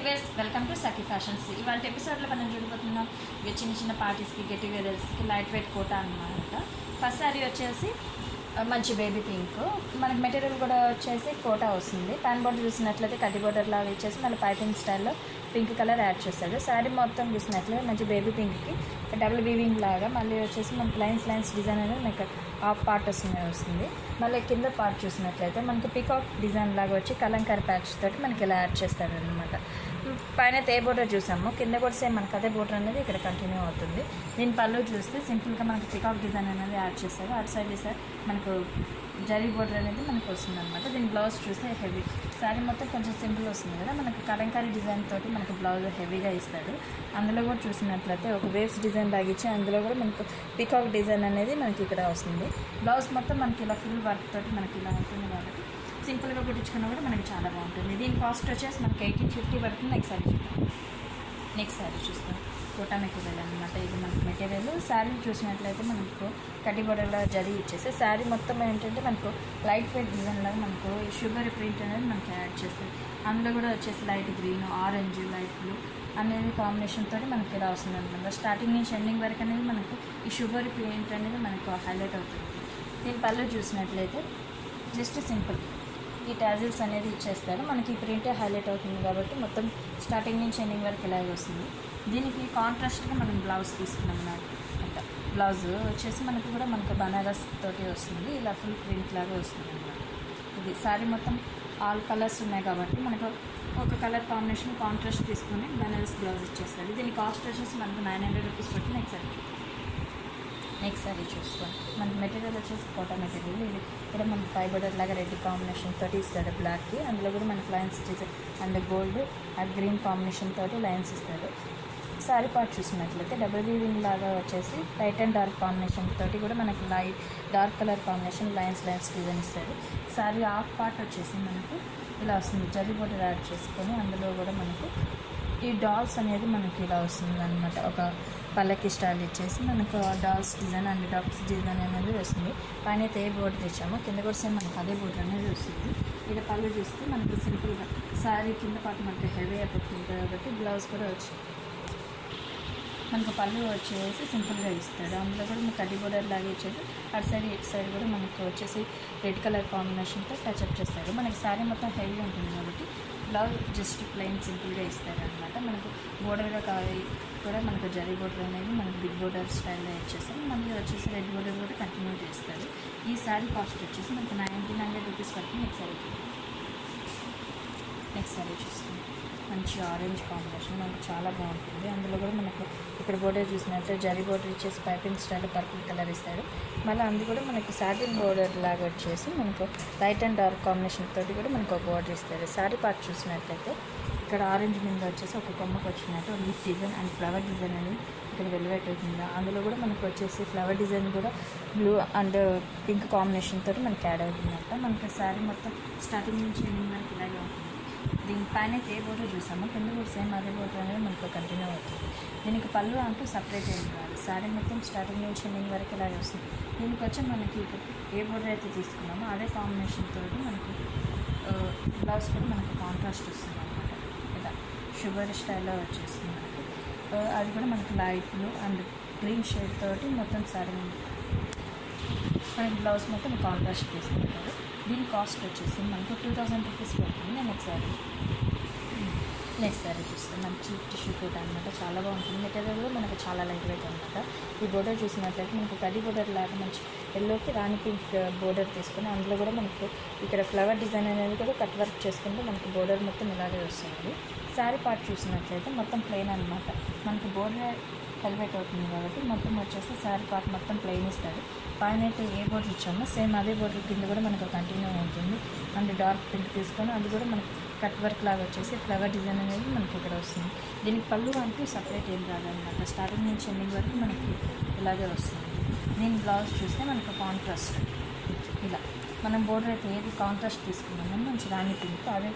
Viewers welcome to Sakhi fashions. ఇవాళ ఎపిసోడ్లో మనం చూడబోతున్నాం ఇవి చిన్న చిన్న పార్టీస్కి గెట్ టుగెదర్స్కి లైట్ వెయిట్ కోటా అన్నమాట. ఫస్ట్ సారీ వచ్చేసి మంచి బేబీ పింక్, మనకి మెటీరియల్ కూడా వచ్చేసి కోటా వస్తుంది. ప్యాన్ బోర్డర్ చూసినట్లయితే కడ్డీ బోర్డర్ లాగా ఇచ్చేసి మళ్ళీ పైపింగ్ స్టైల్లో పింక్ కలర్ యాడ్ చేస్తాడు. శారీ మొత్తం చూసినట్లయితే మంచి బేబీ పింక్కి డబుల్ వీవింగ్ లాగా మళ్ళీ వచ్చేసి మనకి లైన్స్ డిజైన్ అనేది మనకి హాఫ్ పార్ట్ వస్తుంది. మళ్ళీ కింద పార్ట్ చూసినట్లయితే మనకి పీకాక్ డిజైన్ లాగా వచ్చి కలంకారీ ప్యాచ్ తోటి మనకి ఇలా యాడ్ చేస్తాడు అనమాట. పైన ఏ బోర్డర్ చూసాము, కింద కూడా సేమ్ మనకి అదే బోర్డర్ అనేది ఇక్కడ కంటిన్యూ అవుతుంది. దీని పళ్ళు చూస్తే సింపుల్గా మనకి పీకాక్ డిజైన్ అనేది యాడ్ చేస్తారు. అటు సైడ్ సార్ మనకు జరీ బోర్డర్ అనేది మనకు వస్తుంది అనమాట. దీని బ్లౌజ్ చూస్తే హెవీ, శారీ మొత్తం కొంచెం సింపుల్ వస్తుంది కదా, మనకి కలంకారీ డిజైన్ తోటి మనకి బ్లౌజ్ హెవీగా ఇస్తాడు. అందులో కూడా చూసినట్లయితే ఒక వేవ్స్ డిజైన్ లాగా ఇచ్చి అందులో కూడా మనకు పీకాక్ డిజైన్ అనేది మనకి ఇక్కడ వస్తుంది. బ్లౌజ్ మొత్తం మనకి ఇలా ఫుల్ వర్క్ తోటి మనకి ఇలా ఉంటుంది కాబట్టి సింపుల్గా కుట్టించుకున్నా కూడా మనకి చాలా బాగుంటుంది. దీని కాస్ట్ వచ్చేసి మనకి 1850 పడుతుంది. నెక్స్ట్ శారీ చూస్తాం కోటా మెటీరియల్ అనమాట. ఇది మనకి మెటీరియల్. శారీ చూసినట్లయితే మనకు కడ్డీ బోర్డర్లో జరీ ఇచ్చేసి శారీ మొత్తం ఏంటంటే మనకు లైట్ వెయిట్ డిజైన్ లాగా మనకు షుగర్ ప్రింట్ అనేది మనకి యాడ్ చేస్తుంది. అందులో కూడా వచ్చేసి light green, orange, light blue అనేది కాంబినేషన్ తోటి మనకి ఇలా వస్తుంది అనమాట. స్టార్టింగ్ నుంచి ఎండింగ్ వరకు అనేది మనకు ఈ షుగర్ ప్రింట్ అనేది మనకు హైలైట్ అవుతుంది. దీని పళ్ళు చూసినట్లయితే జస్ట్ సింపుల్ ఈ టాజిల్స్ అనేది ఇచ్చేస్తారు. మనకి ఈ ప్రింటే హైలైట్ అవుతుంది కాబట్టి మొత్తం స్టార్టింగ్ నుంచి ఎండింగ్ వరకు ఇలాగే వస్తుంది. దీనికి కాంట్రాస్ట్గా మనం బ్లౌజ్ తీసుకున్నాం అన్నమాట. బ్లౌజ్ వచ్చేసి మనకు కూడా మనకు బనారస్ తోటి వస్తుంది, ఇలా ఫుల్ ప్రింట్ లాగా వస్తుంది అన్నమాట. ఇది శారీ మొత్తం ఆల్ కలర్స్ ఉన్నాయి కాబట్టి మనకు ఒక కలర్ కాంబినేషన్ కాంట్రాస్ట్ తీసుకొని బనారస్ బ్లౌజ్ ఇచ్చేస్తారు. దీని కాస్ట్ వచ్చేసి మనకు 900 రూపీస్ పట్టి నెక్స్ట్ సారీ చూస్తాం. మన మెటీరియల్ వచ్చేసి కోటా మెటీరియల్. ఇది కూడా మనకి ఫైవ్ బోర్డర్ లాగా రెడ్ కాంబినేషన్ తోటి ఇస్తాడు బ్లాక్కి. అందులో కూడా మనకి lines design and gold and green combination తోటి లైన్స్ ఇస్తాడు. శారీ పార్ట్ చూసినట్లయితే డబుల్ వీవింగ్ లాగా వచ్చేసి లైట్ అండ్ డార్క్ కాంబినేషన్ తోటి కూడా మనకి light dark colour combination lines design ఇస్తాడు. శారీ హాఫ్ పార్ట్ వచ్చేసి మనకు ఇలా వస్తుంది, జరీ బోర్డర్ యాడ్ చేసుకొని అందులో కూడా మనకు ఈ డాల్స్ అనేది మనకి ఇలా వస్తుంది అనమాట. ఒక పల్లకి స్టైల్ ఇచ్చేసి మనకు dolls design and dolls design అనేది వస్తుంది. పైన అయితే ఏ బోర్డర్ ఇచ్చామో కింద కూడా సేమ్ మనకు అదే బోర్డర్ అనేది వస్తుంది. ఇక్కడ పళ్ళు చూస్తే మనకి సింపుల్గా శారీ కింద పాటు మనకి హెవీ అయిపోతుంది కాబట్టి బ్లౌజ్ కూడా వచ్చి మనకు పళ్ళు వచ్చేసి సింపుల్గా ఇస్తాడు. అందులో కూడా మనకు కడ్డీ బోర్డర్ లాగా ఇచ్చేది. అటు సైడ్ ఇటు సైడ్ కూడా మనకు వచ్చేసి రెడ్ కలర్ కాంబినేషన్తో టచ్అప్ చేస్తాడు. మనకి శారీ మొత్తం హెవీ ఉంటుంది కాబట్టి బ్లౌజ్ జస్ట్ ప్లెయిన్ సింపుల్గా ఇస్తారు అనమాట. మనకు బోర్డర్గా కావాలి కూడా మనకు జరీ బోర్డర్ అనేది మనకు బిగ్ బోర్డర్ స్టైల్లో ఇచ్చేస్తారు. మళ్ళీ వచ్చేసి రెడ్ బోర్డర్ కూడా కంటిన్యూ చేస్తారు. ఈ శారీ కాస్ట్ వచ్చేసి మనకు 1900 రూపీస్ పడుతుంది. నెక్స్ట్ శారీ చూస్తాం. మంచి ఆరెంజ్ కాంబినేషన్ మనకు చాలా బాగుంటుంది. అందులో కూడా మనకు ఇక్కడ బోర్డర్ చూసినట్లయితే జరీ బోర్డర్ ఇచ్చేసి పైపింగ్ స్టైల్ పర్పుల్ కలర్ ఇస్తాడు. మళ్ళీ అందు కూడా మనకి సాటిన్ బోర్డర్ లాగా వచ్చేసి మనకు లైట్ అండ్ డార్క్ కాంబినేషన్ తోటి కూడా మనకు ఒక బోర్డర్ ఇస్తాడు. శారీ పార్ట్ చూసినట్లయితే ఇక్కడ ఆరెంజ్ మీద వచ్చేసి ఒక కొమ్మకు వచ్చినట్టు leaf design and flower design అనేది ఇక్కడ వెల్వెట్ అవుతుంది. అందులో కూడా మనకు వచ్చేసి ఫ్లవర్ డిజైన్ కూడా బ్లూ అండ్ పింక్ కాంబినేషన్ తోటి మనకి యాడ్ అవుతుందంట. మనకి శారీ మొత్తం స్టార్టింగ్ నుంచి ఎండింగ్ వరకు ఇలాగే ఉంటుంది. దీనిపైన ఏ బోర్డర్ చూసామో కింద కూడా సేమ్ అదే బోర్డర్ అనేది మనకు కంటిన్యూ అవుతుంది. దీనికి పళ్ళు అంటూ సపరేట్ ఏం కాదు, శారీ మొత్తం స్టార్టింగ్ నుంచి ఎండింగ్ వరకు ఇలాగే వస్తుంది. దీనికి వచ్చి మనకి ఏ బోర్డర్ అయితే తీసుకున్నామో అదే కాంబినేషన్ తోటి మనకి బ్లౌజ్ కూడా మనకు కాంట్రాస్ట్ వస్తుంది అనమాట. ఇలా షుగర్ స్టైల్లో వచ్చేస్తుంది మనకి. అది కూడా మనకి light blue and green shade తోటి మొత్తం శారీ మనకి బ్లౌజ్ మొత్తం కాంట్రాస్ట్ తీసుకుంటారు. దీని కాస్ట్ వచ్చేసి మనకు 2000 రూపీస్ పడుతుంది. నెక్స్ట్ శారీ చూస్తాం. మంచి టిష్యూ కోట్ అనమాట, చాలా బాగుంటుంది. మెటీరియల్ కూడా మనకు చాలా లైట్ వెయిట్ అనమాట. ఈ బోర్డర్ చూసినట్లయితే మనకు కడ్డీ బోర్డర్ లాగా మంచి ఎల్లోకి రాణి పింక్ బోర్డర్ తీసుకుని అందులో కూడా మనకు ఇక్కడ ఫ్లవర్ డిజైన్ అనేది కూడా కట్ వర్క్ చేసుకుంటే మనకు బోర్డర్ మొత్తం ఇలాగే వస్తుంది. శారీ పార్ట్ చూసినట్లయితే మొత్తం ప్లెయిన్ అనమాట. మనకు బోర్డర్ హెల్మెట్ అవుతుంది కాబట్టి మొత్తం వచ్చేసి శారీ పార్ట్ మొత్తం ప్లెయిన్ ఇస్తాడు. పైన అయితే ఏ బోర్డర్ ఇచ్చామో సేమ్ అదే బోర్డర్ కింద కూడా మనకు కంటిన్యూ ఉంటుంది. అండ్ డార్క్ పింక్ తీసుకొని అది కూడా మనకు కట్ వర్క్ లాగా వచ్చేసి ఫ్లవర్ డిజైన్ అనేది మనకి ఇక్కడ వస్తుంది. దీనికి పళ్ళు అంటూ సపరేట్ ఏం రాదన్నమాట. స్టార్టింగ్ నుంచి ఎండింగ్ వరకు మనకి ఇలాగే వస్తుంది. దీని బ్లౌజ్ చూస్తే మనకు కాంట్రాస్ట్ ఇలా మనం బోర్డర్ అయితే ఏది కాంట్రాస్ట్ తీసుకున్నామో మంచి రాణి పింక్ అదే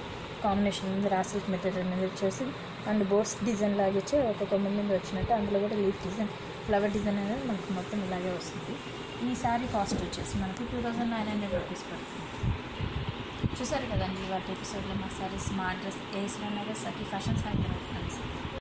కాంబినేషన్ ఉంది. రాసిల్క్ మెటీరియల్ మీద వచ్చేసి అండ్ బోర్డ్స్ డిజైన్ లాగా ఇచ్చి ఒక కొమ్మ మీద వచ్చినట్టు అందులో కూడా లీఫ్ డిజైన్ ఫ్లవర్ డిజైన్ అనేది మనకు మొత్తం ఇలాగే వస్తుంది. ఈ శారీ కాస్ట్ వచ్చేసి మనకు 2900 రూపీస్ పడుతుంది. చూసారు కదండి వాటి ఎపిసోడ్లో మా సారీస్ మా అడ్రస్ ఏఎస్ నగర్ సఖీ ఫ్యాషన్స్ హైదరాబాద్.